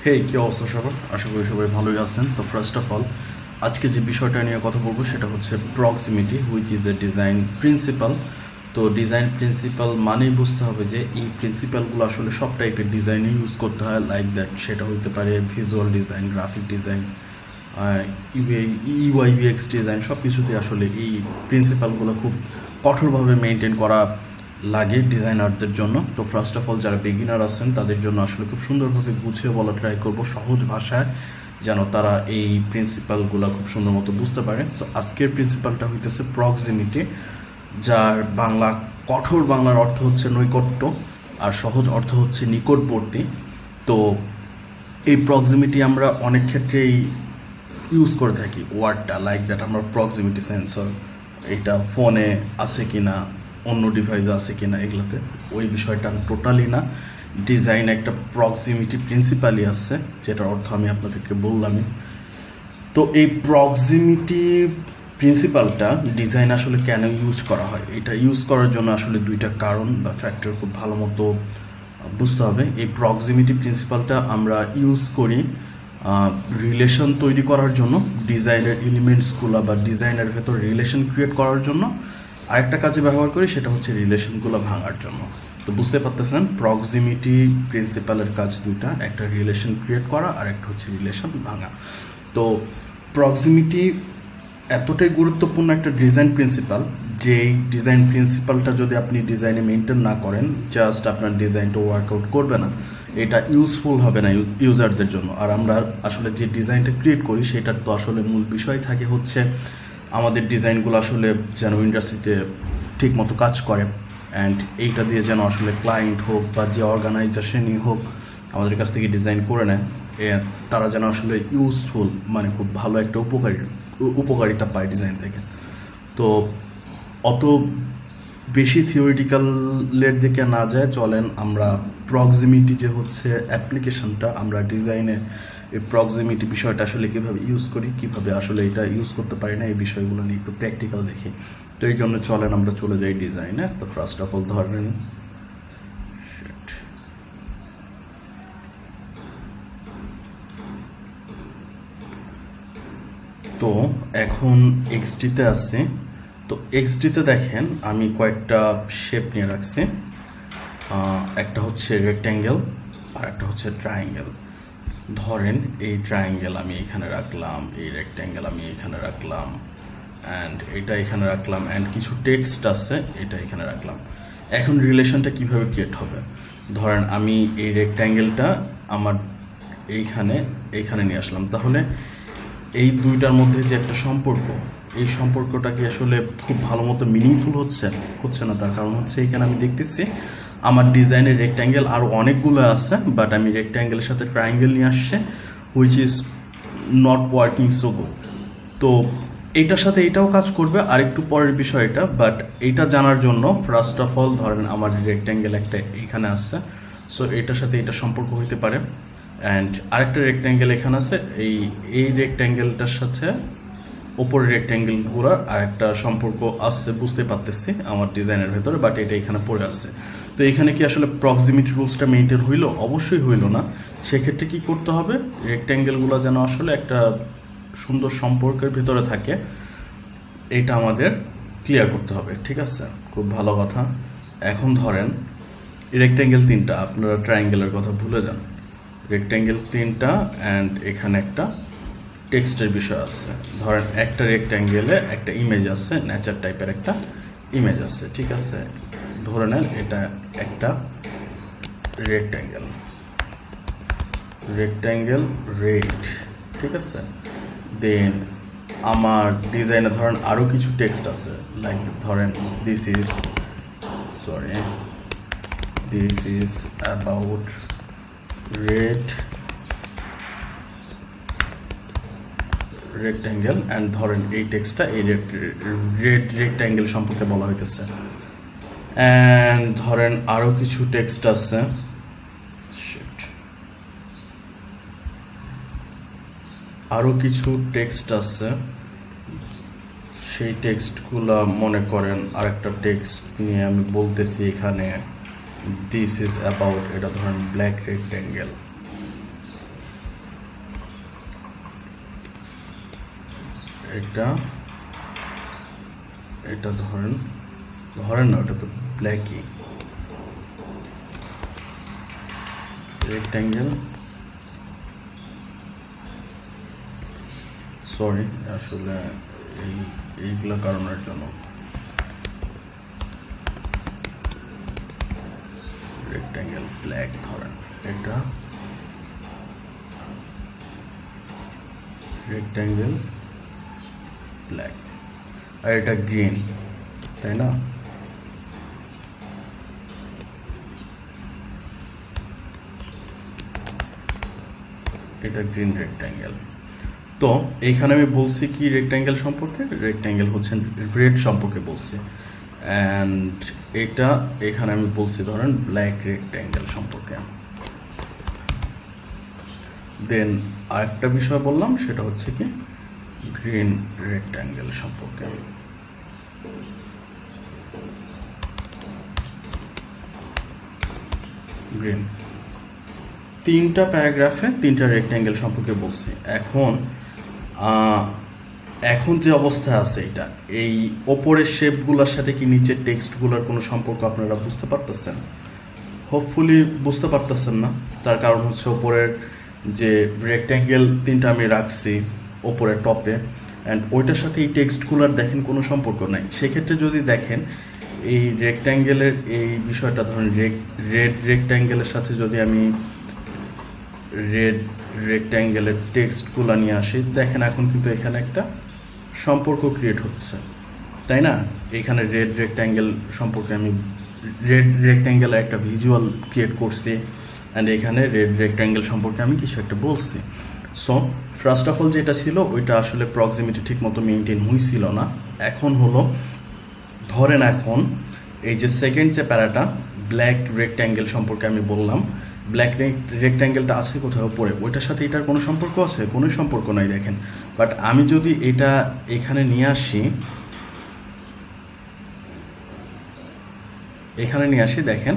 হেই, কি অবস্থা সবার? আশা করি সবাই ভালোই আছেন। তো ফার্স্ট অফ অল আজকে যে বিষয়টা নিয়ে কথা বলবো সেটা হচ্ছে proximity, which is a design principal. তো ডিজাইন প্রিন্সিপাল মানেই বুঝতে হবে যে এই প্রিন্সিপালগুলো আসলে সব টাইপের ডিজাইনে ইউজ করতে হয়, লাইক দ্যাট। সেটা হইতে পারে visual design, graphic design, UI UX design, সব কিছুতে আসলে এই প্রিন্সিপালগুলো খুব কঠোরভাবে মেনটেন করা লাগে ডিজাইনারদের জন্য। তো ফার্স্ট অফ অল যারা বিগিনার আছেন তাদের জন্য আসলে খুব সুন্দরভাবে গুছিয়ে বলা ট্রাই করব সহজ ভাষায়, যেন তারা এই প্রিন্সিপালগুলো খুব সুন্দর মতো বুঝতে পারে। তো আজকের প্রিন্সিপালটা হইতেছে প্রক্সিমিটি, যার কঠোর বাংলার অর্থ হচ্ছে নৈকট্য, আর সহজ অর্থ হচ্ছে নিকটবর্তী। তো এই প্রক্সিমিটি আমরা অনেক ক্ষেত্রেই ইউজ করে থাকি ওয়ার্ডটা, লাইক দ্যাট আমরা প্রক্সিমিটি সেন্সর, এটা ফোনে আছে কিনা, অন্য ডিভাইসে আছে কিনা, এগুলোতে ওই বিষয়টা টোটালি না। ডিজাইন একটা প্রক্সিমিটি প্রিন্সিপালই আছে, যেটার অর্থ আমি আপনাদেরকে বললামই। তো এই প্রক্সিমিটি প্রিন্সিপালটা ডিজাইন আসলে কেন ইউজ করা হয়, এটা ইউজ করার জন্য আসলে দুইটা কারণ বা ফ্যাক্টর খুব ভালো মতো বুঝতে হবে। এই প্রক্সিমিটি প্রিন্সিপালটা আমরা ইউজ করি রিলেশন তৈরি করার জন্য, ডিজাইনের এলিমেন্টসগুলো বা ডিজাইনের ভেতর রিলেশন ক্রিয়েট করার জন্য। আরেকটা কাজে ব্যবহার করি, সেটা হচ্ছে রিলেশনগুলো ভাঙার জন্য। তো বুঝতে পারতেছেন প্রক্সিমিটি প্রিন্সিপালের কাজ দুইটা, একটা রিলেশন ক্রিয়েট করা আর একটা হচ্ছে রিলেশন ভাঙা। তো প্রক্সিমিটি এতটাই গুরুত্বপূর্ণ একটা ডিজাইন প্রিন্সিপাল, যে এই ডিজাইন প্রিন্সিপালটা যদি আপনি ডিজাইনে মেনটেন না করেন, জাস্ট আপনার ডিজাইনটা ওয়ার্কআউট করবে না, এটা ইউজফুল হবে না ইউজারদের জন্য। আর আমরা আসলে যে ডিজাইনটা ক্রিয়েট করি সেটার তো আসলে মূল বিষয় থাকে হচ্ছে আমাদের ডিজাইনগুলো আসলে যেন ইন্ডাস্ট্রিতে ঠিক মতো কাজ করে, অ্যান্ড এইটা দিয়ে যেন আসলে ক্লায়েন্ট হোক বা যে অর্গানাইজেশনই হোক আমাদের কাছ থেকে ডিজাইন করে নেয়, তারা যেন আসলে ইউজফুল, মানে খুব ভালো একটা উপকারিতা পায় ডিজাইন থেকে। তো অত বেশি থিওরিটিক্যালের দিকে না যায়, চলেন আমরা প্রক্সিমিটি যে হচ্ছে অ্যাপ্লিকেশনটা, আমরা ডিজাইনে এই প্রক্সিমিটি বিষয়টা আসলে কীভাবে ইউজ করি, কীভাবে আসলে এটা ইউজ করতে পারি না, এই বিষয়গুলো নিয়ে একটু প্র্যাকটিক্যাল দেখি। তো এই জন্য চলেন আমরা চলে যাই ডিজাইনে। তো ফার্স্ট অফ অল ধরেন তো এখন এক্সডিতে আসছি। তো এক্সডিতে দেখেন আমি কয়েকটা শেপ নিয়ে রাখছি, একটা হচ্ছে রেক্ট্যাঙ্গেল আর একটা হচ্ছে ট্রায়াঙ্গেল। ধরেন এই ট্রায়াঙ্গেল আমি এখানে রাখলাম, এই রেক্ট্যাঙ্গেল আমি এখানে রাখলাম, অ্যান্ড এটা এখানে রাখলাম, অ্যান্ড কিছু টেক্সট আছে এটা এখানে রাখলাম। এখন রিলেশনটা কিভাবে ক্রিয়েট হবে? ধরেন আমি এই রেক্ট্যাঙ্গেলটা আমার এইখানে নিয়ে আসলাম, তাহলে এই দুইটার মধ্যে যে একটা সম্পর্ক, এই সম্পর্কটা কি আসলে খুব ভালো মতো মিনিংফুল হচ্ছে না। তার কারণ হচ্ছে এখানে আমি দেখতেছি আমার ডিজাইনের রেক্ট্যাঙ্গেল আরও অনেকগুলো আছে, বাট আমি রেক্ট্যাঙ্গেলের সাথে ট্রায়াঙ্গেল নিয়ে আসছে, which is not working so good. তো এইটার সাথে এটাও কাজ করবে, আরেকটু পরের বিষয় এটা, বাট এইটা জানার জন্য ফার্স্ট অফ অল ধরেন আমার রেক্ট্যাঙ্গেল একটা এখানে আসছে, সো এটার সাথে এটা সম্পর্ক হইতে পারে, অ্যান্ড আরেকটা রেক্ট্যাঙ্গেল এখানে আছে, এই রেক্ট্যাঙ্গেলটার সাথে ওপরের রেক্ট্যাঙ্গেলগুলোর আরেকটা সম্পর্ক আসছে, বুঝতে পারতেছি আমার ডিজাইনের ভেতরে, বাট এটা এখানে পড়ে আসছে। তো এখানে কি আসলে প্রক্সিমিটি রুলসটা মেনটেন হইল? অবশ্যই হইল না। সেক্ষেত্রে কি করতে হবে, রেক্ট্যাঙ্গেলগুলো যেন আসলে একটা সুন্দর সম্পর্কের ভিতরে থাকে, এটা আমাদের ক্লিয়ার করতে হবে। ঠিক আছে, খুব ভালো কথা। এখন ধরেন রেক্ট্যাঙ্গেল তিনটা, আপনারা ট্রায়াঙ্গেলের কথা ভুলে যান, রেক্ট্যাঙ্গেল তিনটা, অ্যান্ড এখানে একটা টেক্সটের বিষয় আছে। ধরেন একটা রেক্ট্যাঙ্গেলে একটা ইমেজ আছে, নেচার টাইপের একটা ইমেজ আছে, ঠিক আছে। ধরে নেন এটা একটা রেক্ট্যাঙ্গেল রেড, ঠিক আছে। দেন আমার ডিজাইনে ধরেন আরও কিছু টেক্সট আছে, লাইক ধরেন this is about red rectangle, and ধরেন এই টেক্সটটা এই রেড রেক্ট্যাঙ্গেল সম্পর্কে বলা হইতেছে। অ্যান্ড ধরেন আরও কিছু টেক্সট আছে, সেই টেক্সটগুলো মনে করেন আরেকটা টেক্সট নিয়ে আমি বলতেছি এখানে দিস ইজ অ্যাবাউট, এটা ধরেন ব্ল্যাক রেক্ট্যাঙ্গেল, এটা এটা ধরেন না, ওটা তো ব্ল্যাকই, রেক্ট্যাঙ্গেল, সরি আসলে এইগুলো কারণের জন্য রেক্ট্যাঙ্গেল ব্ল্যাক ধরেন, এটা রেক্ট্যাঙ্গেল ব্ল্যাক, আর এটা গ্রিন, তাই না? এটা গ্রিন রেক্ট্যাঙ্গেল। তো এইখানে আমি বলছি কি রেক্ট্যাঙ্গেল সম্পর্কে? রেক্ট্যাঙ্গেল হচ্ছে রেড সম্পর্কে বলছি, অ্যান্ড এটা এখানে আমি বলছি ধরেন ব্ল্যাক রেক্ট্যাঙ্গেল সম্পর্কে। দেন আরেকটা বিষয় বললাম, সেটা হচ্ছে কি গ্রিন রেক্ট্যাঙ্গেল সম্পর্কে। গ্রিন, তিনটা প্যারাগ্রাফে তিনটা রেক্ট্যাঙ্গেল সম্পর্কে বলছি। এখন যে অবস্থা আছে, এটা এই ওপরের শেপগুলোর সাথে কি নিচের টেক্সটগুলোর কোনো সম্পর্ক আপনারা বুঝতে পারতেছেন? হোপফুলি বুঝতে পারতেছেন না। তার কারণ হচ্ছে ওপরের যে রেক্ট্যাঙ্গেল তিনটা আমি রাখছি ওপরের টপে, অ্যান্ড ওইটার সাথে এই টেক্সটগুলোর দেখেন কোনো সম্পর্ক নাই। সেক্ষেত্রে যদি দেখেন এই রেক্ট্যাঙ্গেলের এই বিষয়টা ধরেন রেড রেক্ট্যাঙ্গেলের সাথে যদি আমি রেড রেক্ট্যাঙ্গেলের টেক্সটগুলো নিয়ে আসি, দেখেন এখন কিন্তু এখানে একটা সম্পর্ক ক্রিয়েট হচ্ছে, তাই না? এখানে রেড রেক্ট্যাঙ্গেল সম্পর্কে আমি রেড রেক্ট্যাঙ্গেলের একটা ভিজুয়াল ক্রিয়েট করছি, অ্যান্ড এখানে রেড রেক্ট্যাঙ্গেল সম্পর্কে আমি কিছু একটা বলছি। সো ফার্স্ট অফ অল যেটা ছিল ওইটা আসলে প্রক্সিমিটি ঠিক মতো মেনটেন হয়েছিল না। এখন হলো ধরেন এখন এই যে সেকেন্ড যে প্যারাটা ব্ল্যাক রেক্ট্যাঙ্গেল সম্পর্কে আমি বললাম, ব্ল্যাক রেক্ট্যাঙ্গেলটা আছে কোথাও পড়ে, ওইটার সাথে এটার কোনো সম্পর্ক আছে? কোনো সম্পর্ক নাই দেখেন। বাট আমি যদি এটা এখানে নিয়ে আসি, দেখেন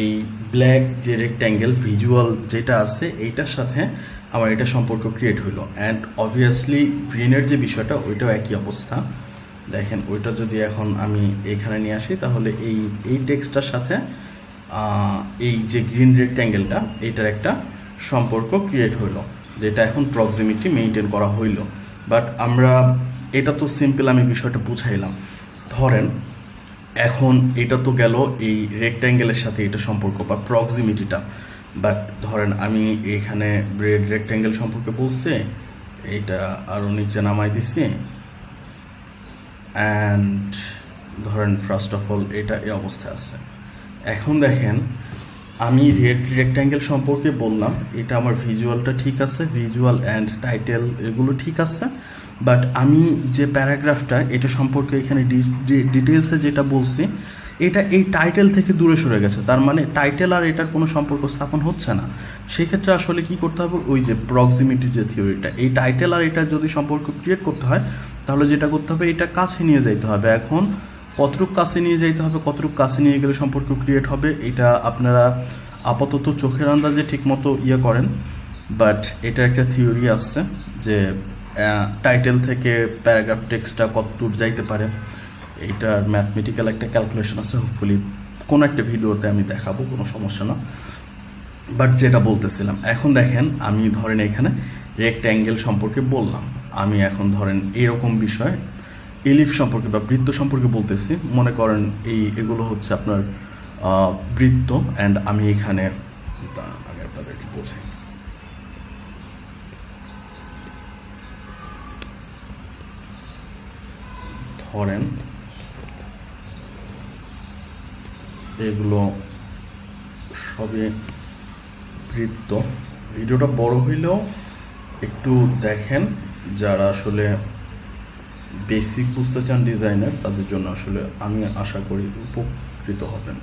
এই ব্ল্যাক যে রেক্ট্যাঙ্গেল ভিজুয়াল যেটা আছে এইটার সাথে আমার এটা সম্পর্ক ক্রিয়েট হইলো, অ্যান্ড অবভিয়াসলি গ্রিনের যে বিষয়টা ওইটাও একই অবস্থা। দেখেন ওইটা যদি এখন আমি এখানে নিয়ে আসি, তাহলে এই টেক্সটটার সাথে এই যে গ্রিন রেক্ট্যাঙ্গেলটা এটার একটা সম্পর্ক ক্রিয়েট হইলো, যেটা এখন প্রক্সিমিটি মেনটেন করা হইলো। বাট আমরা এটা তো সিম্পল আমি বিষয়টা বুঝাইলাম। ধরেন এখন এটা তো গেল এই রেক্ট্যাঙ্গেলের সাথে এটা সম্পর্ক বা প্রক্সিমিটিটা, বাট ধরেন আমি এখানে রেড রেক্ট্যাঙ্গেল সম্পর্কে বলছি, এইটা আরও নিচে নামাই দিচ্ছি, অ্যান্ড ধরেন ফার্স্ট অফ অল এটা এই অবস্থায় আছে। এখন দেখেন আমি রেড রেক্ট্যাঙ্গেল সম্পর্কে বললাম, এটা আমার ভিজুয়ালটা ঠিক আছে, ভিজুয়াল অ্যান্ড টাইটেল এগুলো ঠিক আছে, বাট আমি যে প্যারাগ্রাফটা এটা সম্পর্কে এখানে ডিটেলসে যেটা বলছি, এটা এই টাইটেল থেকে দূরে সরে গেছে। তার মানে টাইটেল আর এটার কোনো সম্পর্ক স্থাপন হচ্ছে না। সেক্ষেত্রে আসলে কি করতে হবে, ওই যে প্রক্সিমিটি যে থিওরিটা, এই টাইটেল আর এটা যদি সম্পর্ক ক্রিয়েট করতে হয়, তাহলে যেটা করতে হবে এটা কাছে নিয়ে যাইতে হবে। এখন কতটুকু কাছে নিয়ে যাইতে হবে, কতটুকু কাছে নিয়ে গেলে সম্পর্ক ক্রিয়েট হবে, এটা আপনারা আপাতত চোখের আন্দাজে ঠিকমতো করেন। বাট এটা একটা থিওরি আসছে যে টাইটেল থেকে প্যারাগ্রাফ টেক্সটটা কতদূর যাইতে পারে, এইটার ম্যাথমেটিক্যাল একটা ক্যালকুলেশন আছে। হোপফুলি কোনো একটা ভিডিওতে আমি দেখাবো, কোনো সমস্যা না। বাট যেটা বলতেছিলাম, এখন দেখেন আমি ধরেন এখানে রেক্ট্যাঙ্গেল সম্পর্কে বললাম, আমি এখন ধরেন এরকম বিষয় এলিপ্স সম্পর্কে বা বৃত্ত সম্পর্কে বলতেছি। মনে করেন এগুলো হচ্ছে আপনার বৃত্ত, অ্যান্ড আমি এখানে আমি আপনাদেরকে বোঝাই। ধরেন এগুলো সবই বৃত্ত। ভিডিওটা বড় হইলেও একটু দেখেন, যারা আসলে বেসিক বুঝতে চান ডিজাইনের, তাদের জন্য আসলে আমি আশা করি উপকৃত হবেন।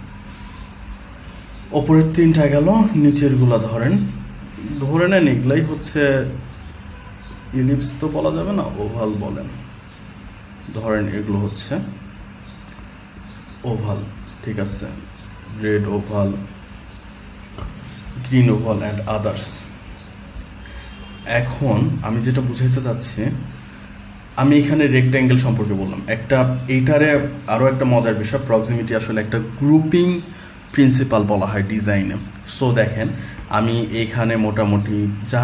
ওপরের তিনটা গেল, নিচেরগুলা ধরে নেন এগুলাই হচ্ছে ইলিপস, তো বলা যাবে না, ওভাল বলেন। ধরেন এগুলো হচ্ছে ওভাল, ঠিক আছে, red oval, green oval and others. এখন আমি যেটা বুঝাইতে চাচ্ছি, আমি এখানে রেক্ট্যাঙ্গেল সম্পর্কে বললাম। এইটারে আরও একটা মজার বিষয়, প্রক্সিমিটি আসলে একটা গ্রুপিং প্রিন্সিপাল বলা হয় ডিজাইনে। সো দেখেন আমি এখানে মোটামুটি যা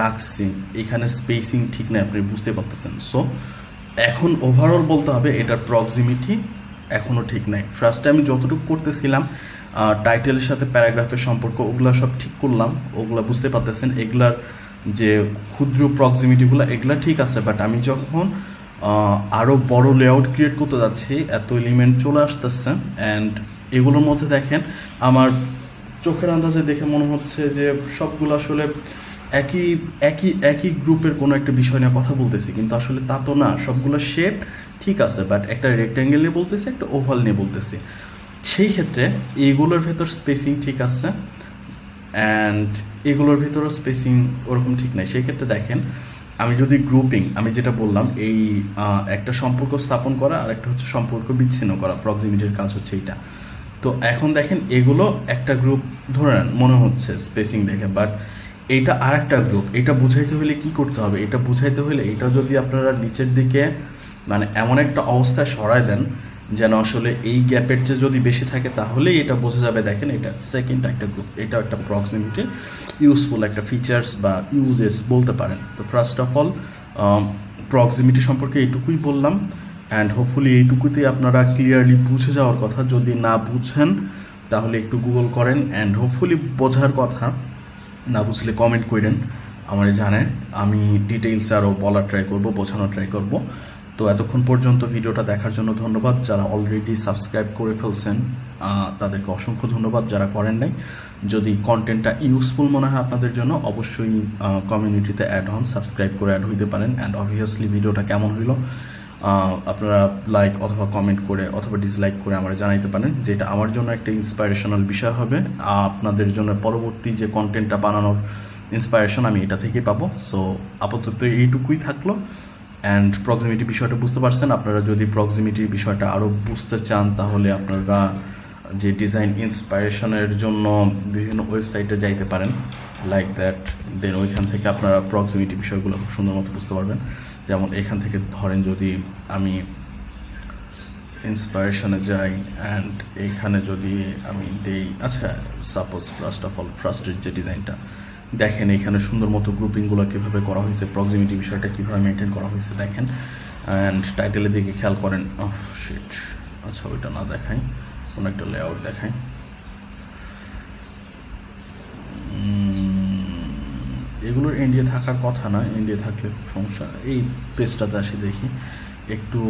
রাখছি, এখানে স্পেসিং ঠিক নেই, আপনি বুঝতে পারতেছেন। সো এখন ওভারঅল বলতে হবে এটার প্রক্সিমিটি এখনও ঠিক নাই। ফার্স্টে আমি যতটুকু করতেছিলাম টাইটেলের সাথে প্যারাগ্রাফের সম্পর্ক, ওগুলো সব ঠিক করলাম, ওগুলো বুঝতে পারতেছেন। এগুলার যে ক্ষুদ্র প্রক্সিমিটিগুলো এগুলো ঠিক আছে, বাট আমি যখন আরও বড় লেআউট ক্রিয়েট করতে যাচ্ছি এত এলিমেন্ট চলে আসতেছে, অ্যান্ড এগুলোর মধ্যে দেখেন আমার চোখের আন্দাজে দেখে মনে হচ্ছে যে সবগুলো আসলে একই একই একই গ্রুপের কোনো একটা বিষয় নিয়ে কথা বলতেছি, কিন্তু আসলে তা তো না। সবগুলো শেপ ঠিক আছে, বাট একটা রেক্ট্যাঙ্গেল নিয়ে বলতেছি, একটা ওভাল নিয়ে বলতেছি। সেই ক্ষেত্রে এইগুলোর ভেতর স্পেসিং ঠিক আছে, অ্যান্ড এগুলোর ভিতরেও স্পেসিং ওরকম ঠিক নাই। সেই ক্ষেত্রে দেখেন আমি যদি গ্রুপিং, আমি যেটা বললাম এই একটা সম্পর্ক স্থাপন করা আর একটা হচ্ছে সম্পর্ক বিচ্ছিন্ন করা, প্রক্সিমিটির কাজ হচ্ছে এইটা। তো এখন দেখেন এগুলো একটা গ্রুপ ধরে নেন মনে হচ্ছে স্পেসিং দেখে, বাট এইটা আর একটা গ্রুপ। এটা বুঝাইতে হলে কি করতে হবে? এটা বুঝাইতে হলে এটা যদি আপনারা নিচের দিকে মানে এমন একটা অবস্থায় সরায় দেন যেন আসলে এই গ্যাপের চেয়ে যদি বেশি থাকে তাহলেই এটা বোঝা যাবে। দেখেন এটা সেকেন্ড একটা গ্রুপ, এটা একটা প্রক্সিমিটির ইউজফুল একটা ফিচার্স বা ইউজেস বলতে পারেন। তো ফার্স্ট অফ অল প্রক্সিমিটি সম্পর্কে এইটুকুই বললাম, অ্যান্ড হোপফুলি এইটুকুতেই আপনারা ক্লিয়ারলি বুঝে যাওয়ার কথা। যদি না বুঝেন তাহলে একটু গুগল করেন, অ্যান্ড হোপফুলি বোঝার কথা, না বুঝলে কমেন্ট করেন, আমার জানেন আমি ডিটেইলসে আরও বলার ট্রাই করব, বোঝানোর ট্রাই করব। তো এতক্ষণ পর্যন্ত ভিডিওটা দেখার জন্য ধন্যবাদ। যারা অলরেডি সাবস্ক্রাইব করে ফেলছেন তাদেরকে অসংখ্য ধন্যবাদ। যারা করেন নাই, যদি কন্টেন্টটা ইউজফুল মনে হয় আপনাদের জন্য অবশ্যই কমিউনিটিতে অ্যাড হন, সাবস্ক্রাইব করে অ্যাড হইতে পারেন। অ্যান্ড অবভিয়াসলি ভিডিওটা কেমন হইলো আপনারা লাইক অথবা কমেন্ট করে অথবা ডিসলাইক করে আমরা জানাইতে পারেন, যেটা আমার জন্য একটা ইন্সপাইরেশনাল বিষয় হবে। আপনাদের জন্য পরবর্তী যে কন্টেন্টটা বানানোর ইন্সপাইরেশন আমি এটা থেকেই পাবো। সো আপাতত এইটুকুই থাকলো। অ্যান্ড প্রক্সিমিটি বিষয়টা বুঝতে পারছেন। আপনারা যদি প্রক্সিমিটির বিষয়টা আরও বুঝতে চান তাহলে আপনারা যে ডিজাইন ইন্সপাইরেশনের জন্য বিভিন্ন ওয়েবসাইটে যাইতে পারেন, লাইক দ্যাট। দেন ওইখান থেকে আপনারা প্রক্সিমিটি বিষয়গুলো খুব সুন্দর মতো বুঝতে পারবেন। যেমন এখান থেকে ধরেন যদি আমি ইন্সপাইরেশনে যাই অ্যান্ড এইখানে যদি আমি দেই, আচ্ছা সাপোজ ফার্স্ট অফ অল ফার্স্টের যে ডিজাইনটা দেখেন, এখানে সুন্দর মতো গ্রুপিংগুলো কীভাবে করা হয়েছে, প্রক্সিমিটি বিষয়টা কীভাবে মেনটেন করা হয়েছে দেখেন। অ্যান্ড টাইটেলের দিকে খেয়াল করেন, শিট, আচ্ছা ওইটা না দেখাই, কোনো একটা লেআউট দেখাই। এগুলোর ইন্ডিয়া থাকার কথা না, ইন্ডিয়া থাকলে খুব সমস্যা। এই পেজটাতে আসি দেখি, একটু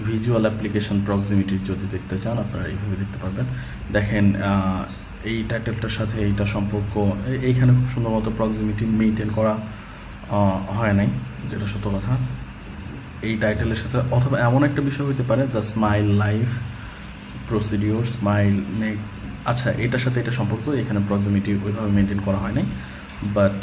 ভিজুয়াল অ্যাপ্লিকেশন প্রক্সিমিটির যদি দেখতে চান আপনারা এইভাবে দেখতে পারবেন। দেখেন এই টাইটেলটার সাথে এইটা সম্পর্ক, এইখানে খুব সুন্দর মতো প্রক্সিমিটি মেনটেন করা হয় নাই, যেটা সত্য কথা। এই টাইটেলের সাথে অথবা এমন একটা বিষয় হতে পারে, the smile life procedure smile make, আচ্ছা এটার সাথে এটা সম্পর্ক, এখানে প্রক্সিমিটি ওইভাবে মেনটেন করা হয় নাই। বাট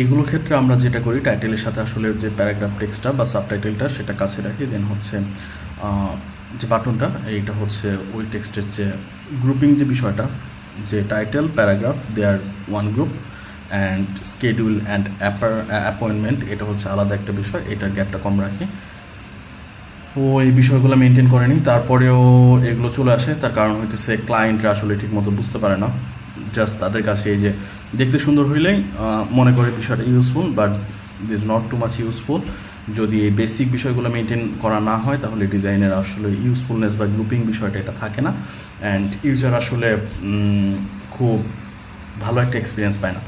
এগুলো ক্ষেত্রে আমরা যেটা করি, টাইটেলের সাথে আসলে যে প্যারাগ্রাফ টেক্সটটা বা সাবটাইটেলটা সেটা কাছে রাখি। দেন হচ্ছে যে বাটনটা, এইটা হচ্ছে ওই টেক্সটের যে গ্রুপিং যে বিষয়টা, যে title paragraph they are one group, and schedule and appointment এটা হচ্ছে আলাদা একটা বিষয়, এটার গ্যাপটা কম রাখি। ও এই বিষয়গুলো মেনটেন করেনি, তারপরেও এগুলো চলে আসে। তার কারণ হইতেছে ক্লায়েন্টরা আসলে ঠিকমতো বুঝতে পারে না, জাস্ট তাদের কাছে এই যে দেখতে সুন্দর হইলেই মনে করে বিষয়টা useful, but this not too much useful. যদি এই বেসিক বিষয়গুলো মেনটেন করা না হয় তাহলে ডিজাইনের আসলে ইউজফুলনেস বা গ্রুপিং বিষয়টা এটা থাকে না, অ্যান্ড ইউজার আসলে খুব ভালো একটা এক্সপিরিয়েন্স পায় না।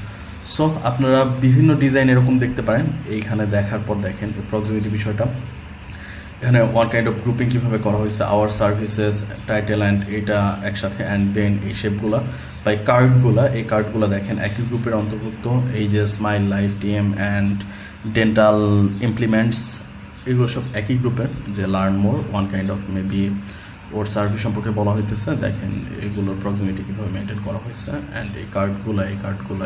সো আপনারা বিভিন্ন ডিজাইন এরকম দেখতে পারেন। এইখানে দেখার পর দেখেন প্রক্সিমিটি বিষয়টা, এখানে ওয়ান কাইন্ড অফ গ্রুপিং কীভাবে করা হয়েছে, আওয়ার সার্ভিসেস টাইটেল অ্যান্ড এটা একসাথে, অ্যান্ড দেন এই শেপগুলো বা এই কার্ডগুলো, এই কার্ডগুলো দেখেন একই গ্রুপের অন্তর্ভুক্ত। এই যে smile life TM and dental implements, এগুলো সব একই গ্রুপের। যে learn more one kind of maybe or service সম্পর্কে বলা হইতেছে। দেখেন এগুলোর প্রক্সিমিটি কীভাবে মেনটেন করা হয়েছে, অ্যান্ড এই কার্ডগুলো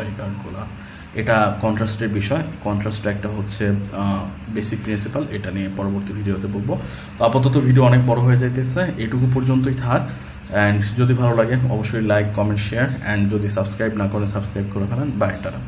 এটা কন্ট্রাস্টের বিষয়। কন্ট্রাস্টটা একটা হচ্ছে বেসিক প্রিন্সিপাল, এটা নিয়ে পরবর্তী ভিডিওতে বলবো। তো আপাতত ভিডিও অনেক বড় হয়ে যাইতেছে, এটুকু পর্যন্তই থাক। অ্যান্ড যদি ভালো লাগে অবশ্যই লাইক, কমেন্ট, শেয়ার, অ্যান্ড যদি সাবস্ক্রাইব না করেন সাবস্ক্রাইব করে ফেলেন। Bye, tata.